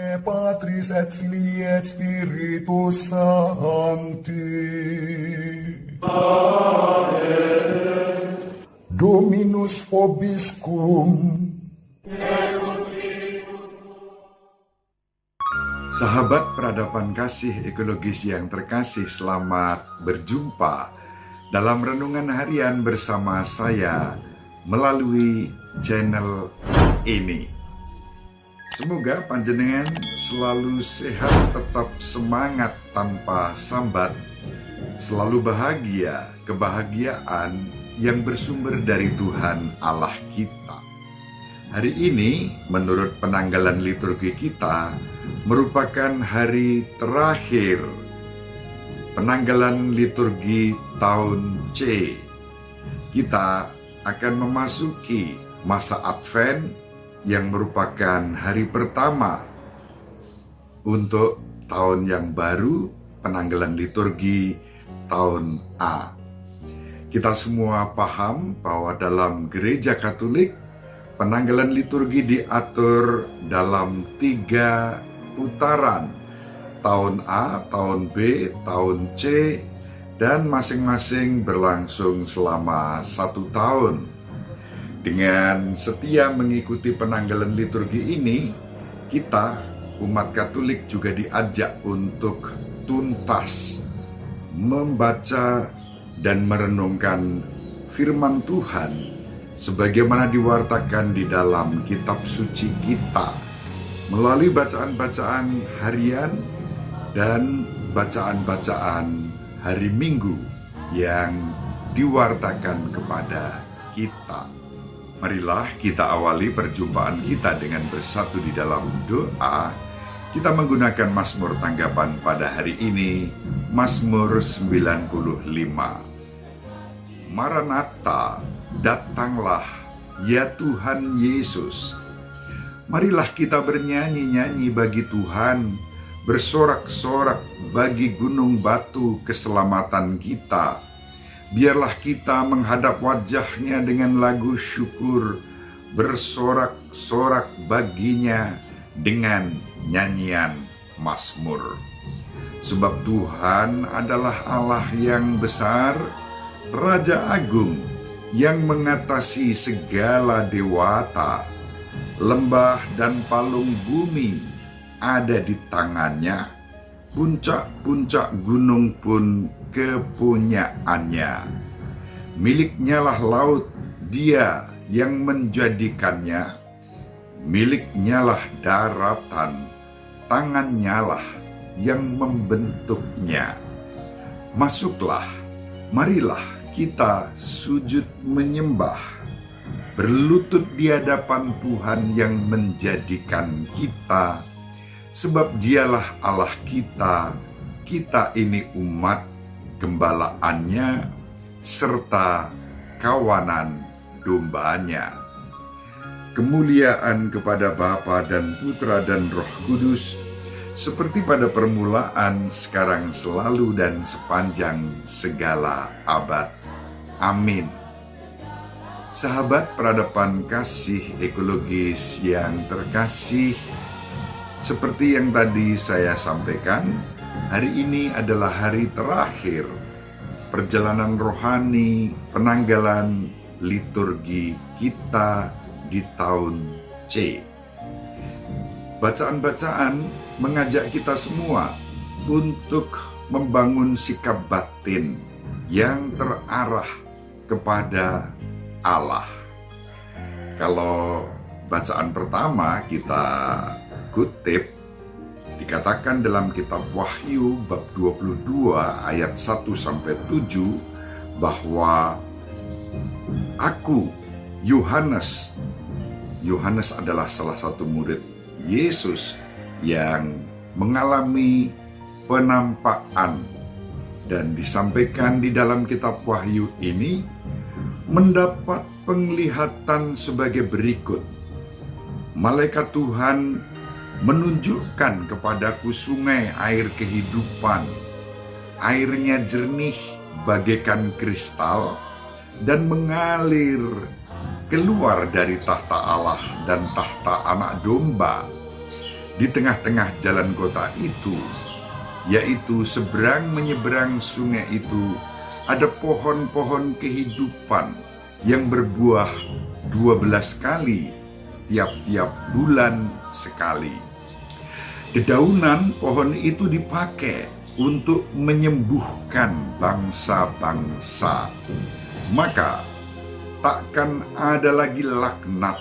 Patris et Filii et Spiritus Sancti. Amen. Dominus vobiscum. Sahabat peradaban kasih ekologis yang terkasih, selamat berjumpa dalam renungan harian bersama saya melalui channel ini. Semoga panjenengan selalu sehat, tetap semangat tanpa sambat, selalu bahagia, kebahagiaan yang bersumber dari Tuhan Allah kita. Hari ini menurut penanggalan liturgi kita merupakan hari terakhir penanggalan liturgi tahun C. Kita akan memasuki masa Advent yang merupakan hari pertama untuk tahun yang baru, penanggalan liturgi tahun A. Kita semua paham bahwa dalam gereja Katolik, penanggalan liturgi diatur dalam 3 putaran, tahun A, tahun B, tahun C, dan masing-masing berlangsung selama 1 tahun. Dengan setia mengikuti penanggalan liturgi ini, kita, umat Katolik, juga diajak untuk tuntas membaca dan merenungkan firman Tuhan sebagaimana diwartakan di dalam kitab suci kita melalui bacaan-bacaan harian dan bacaan-bacaan hari Minggu yang diwartakan kepada kita. Marilah kita awali perjumpaan kita dengan bersatu di dalam doa. Kita menggunakan Mazmur tanggapan pada hari ini, Mazmur 95. Maranatha, datanglah ya Tuhan Yesus. Marilah kita bernyanyi-nyanyi bagi Tuhan, bersorak-sorak bagi gunung batu keselamatan kita. Biarlah kita menghadap wajah-Nya dengan lagu syukur, bersorak-sorak baginya dengan nyanyian Mazmur. Sebab Tuhan adalah Allah yang besar, Raja Agung yang mengatasi segala dewata. Lembah dan palung bumi ada di tangannya, puncak-puncak gunung pun kepunyaannya. Miliknya lah laut, Dia yang menjadikannya. Miliknya lah daratan, tangannya lah yang membentuknya. Masuklah, marilah kita sujud menyembah, berlutut di hadapan Tuhan yang menjadikan kita, sebab Dialah Allah kita, kita ini umat gembalaannya, serta kawanan dombanya. Kemuliaan kepada Bapa dan Putra dan Roh Kudus, seperti pada permulaan, sekarang, selalu, dan sepanjang segala abad. Amin. Sahabat peradaban kasih ekologis yang terkasih, seperti yang tadi saya sampaikan, hari ini adalah hari terakhir perjalanan rohani penanggalan liturgi kita di tahun C. Bacaan-bacaan mengajak kita semua untuk membangun sikap batin yang terarah kepada Allah. Kalau bacaan pertama kita kutip, dikatakan dalam kitab Wahyu bab 22 ayat 1-7 bahwa aku, Yohanes adalah salah satu murid Yesus yang mengalami penampakan, dan disampaikan di dalam kitab Wahyu ini mendapat penglihatan sebagai berikut. Malaikat Tuhan menunjukkan kepadaku sungai air kehidupan. Airnya jernih bagaikan kristal dan mengalir keluar dari tahta Allah dan tahta Anak Domba. Di tengah-tengah jalan kota itu, yaitu seberang menyeberang sungai itu, ada pohon-pohon kehidupan yang berbuah 12 kali tiap-tiap bulan sekali. Dedaunan pohon itu dipakai untuk menyembuhkan bangsa-bangsa. Maka takkan ada lagi laknat.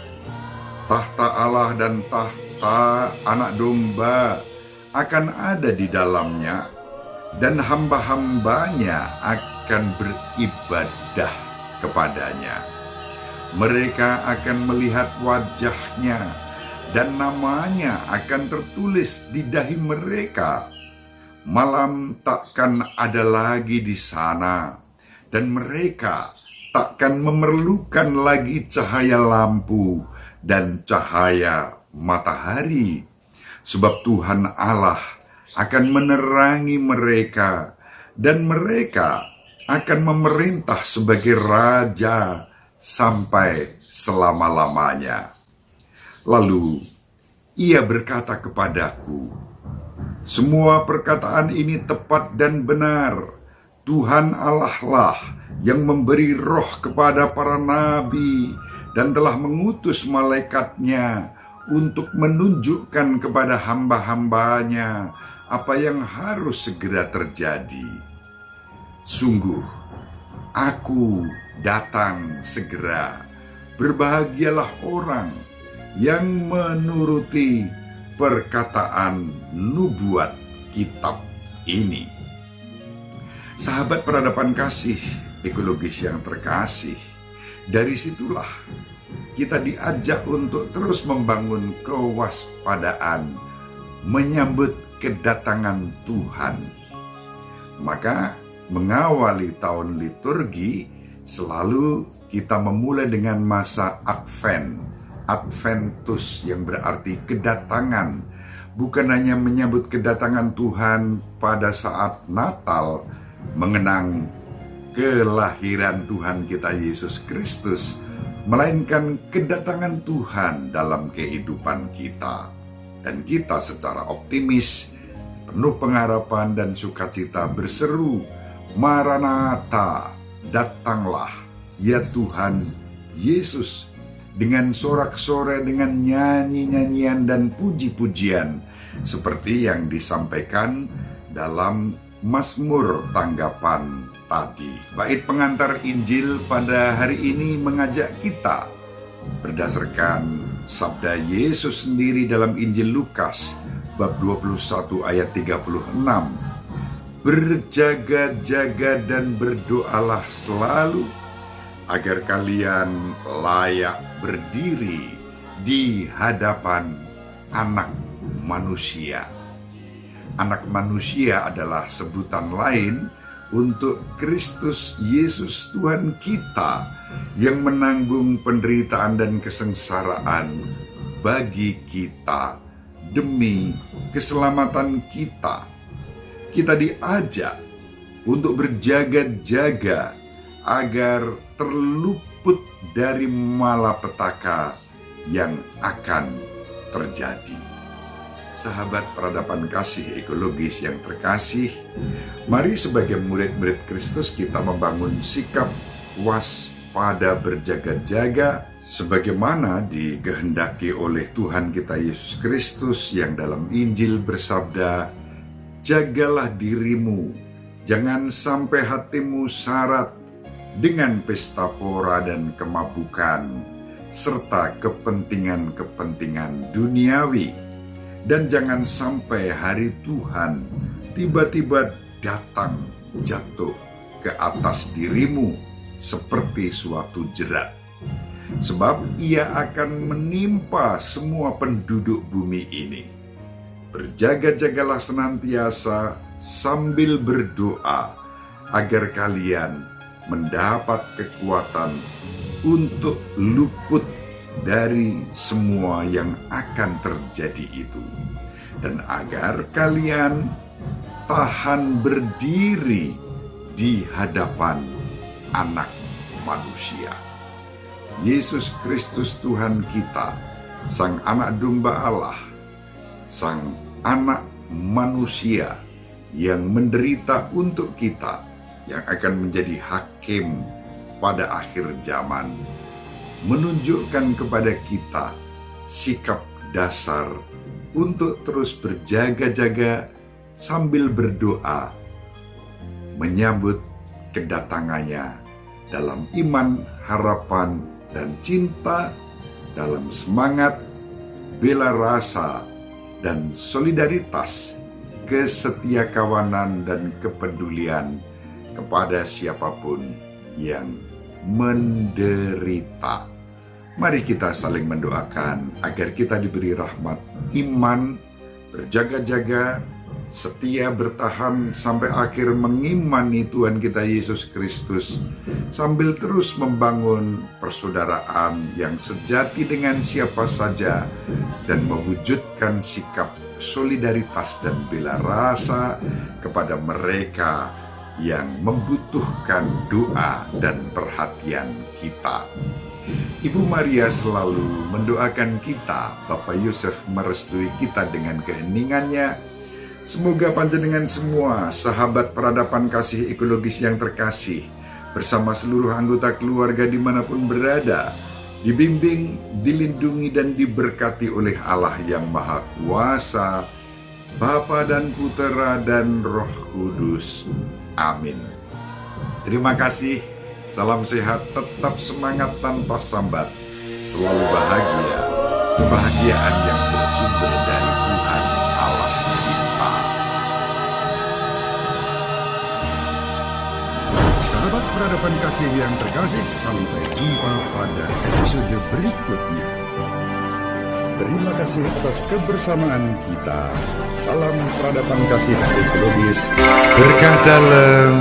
Tahta Allah dan tahta Anak Domba akan ada di dalamnya, dan hamba-hambanya akan beribadah kepadanya. Mereka akan melihat wajahnya, dan namanya akan tertulis di dahi mereka. Malam takkan ada lagi di sana, dan mereka takkan memerlukan lagi cahaya lampu dan cahaya matahari, sebab Tuhan Allah akan menerangi mereka, dan mereka akan memerintah sebagai raja sampai selama-lamanya. Lalu ia berkata kepadaku, semua perkataan ini tepat dan benar. Tuhan Allah lah yang memberi roh kepada para nabi dan telah mengutus malaikatnya untuk menunjukkan kepada hamba-hambanya apa yang harus segera terjadi. Sungguh, aku datang segera. Berbahagialah orang yang menuruti perkataan nubuat kitab ini. Sahabat peradaban kasih ekologis yang terkasih, dari situlah kita diajak untuk terus membangun kewaspadaan menyambut kedatangan Tuhan. Maka mengawali tahun liturgi, selalu kita memulai dengan masa Advent, Adventus yang berarti kedatangan. Bukan hanya menyambut kedatangan Tuhan pada saat Natal, mengenang kelahiran Tuhan kita Yesus Kristus, melainkan kedatangan Tuhan dalam kehidupan kita. Dan kita secara optimis, penuh pengharapan dan sukacita berseru, Maranatha, datanglah ya Tuhan Yesus, dengan sorak-sorai, dengan nyanyi-nyanyian dan puji-pujian, seperti yang disampaikan dalam Mazmur tanggapan tadi. Bait pengantar Injil pada hari ini mengajak kita berdasarkan sabda Yesus sendiri dalam Injil Lukas bab 21 ayat 36. Berjaga-jaga dan berdoalah selalu, agar kalian layak berdiri di hadapan Anak Manusia. Anak Manusia adalah sebutan lain untuk Kristus Yesus Tuhan kita yang menanggung penderitaan dan kesengsaraan bagi kita demi keselamatan kita. Kita diajak untuk berjaga-jaga agar terluput dari malapetaka yang akan terjadi. Sahabat peradaban kasih ekologis yang terkasih, mari sebagai murid-murid Kristus kita membangun sikap waspada berjaga-jaga sebagaimana dikehendaki oleh Tuhan kita Yesus Kristus yang dalam Injil bersabda, jagalah dirimu, jangan sampai hatimu syarat dengan pesta pora dan kemabukan, serta kepentingan-kepentingan duniawi. Dan jangan sampai hari Tuhan tiba-tiba datang jatuh ke atas dirimu seperti suatu jerat. Sebab ia akan menimpa semua penduduk bumi ini. Berjaga-jagalah senantiasa sambil berdoa, agar kalian mendapat kekuatan untuk luput dari semua yang akan terjadi itu, dan agar kalian tahan berdiri di hadapan Anak Manusia. Yesus Kristus Tuhan kita, Sang Anak Domba Allah, Sang Anak Manusia yang menderita untuk kita, yang akan menjadi hakim pada akhir zaman, menunjukkan kepada kita sikap dasar untuk terus berjaga-jaga sambil berdoa, menyambut kedatangannya dalam iman, harapan, dan cinta, dalam semangat, bela rasa, dan solidaritas, kesetiakawanan, dan kepedulian kepada siapapun yang menderita. Mari kita saling mendoakan agar kita diberi rahmat iman, berjaga-jaga, setia bertahan sampai akhir mengimani Tuhan kita Yesus Kristus, sambil terus membangun persaudaraan yang sejati dengan siapa saja dan mewujudkan sikap solidaritas dan bela rasa kepada mereka yang membutuhkan doa dan perhatian kita. Ibu Maria selalu mendoakan kita, Bapak Yosef merestui kita dengan keheningannya. Semoga panjenengan semua, sahabat peradaban kasih ekologis yang terkasih, bersama seluruh anggota keluarga dimanapun berada, dibimbing, dilindungi, dan diberkati oleh Allah yang Maha Kuasa, Bapa dan Putera dan Roh Kudus. Amin. Terima kasih. Salam sehat, tetap semangat tanpa sambat, selalu bahagia. Kebahagiaan yang bersumber dari Tuhan Allah kita. Sahabat peradaban kasih yang terkasih, sampai jumpa pada episode berikutnya. Terima kasih atas kebersamaan kita. Salam peradaban kasih ekologis. Berkah dalam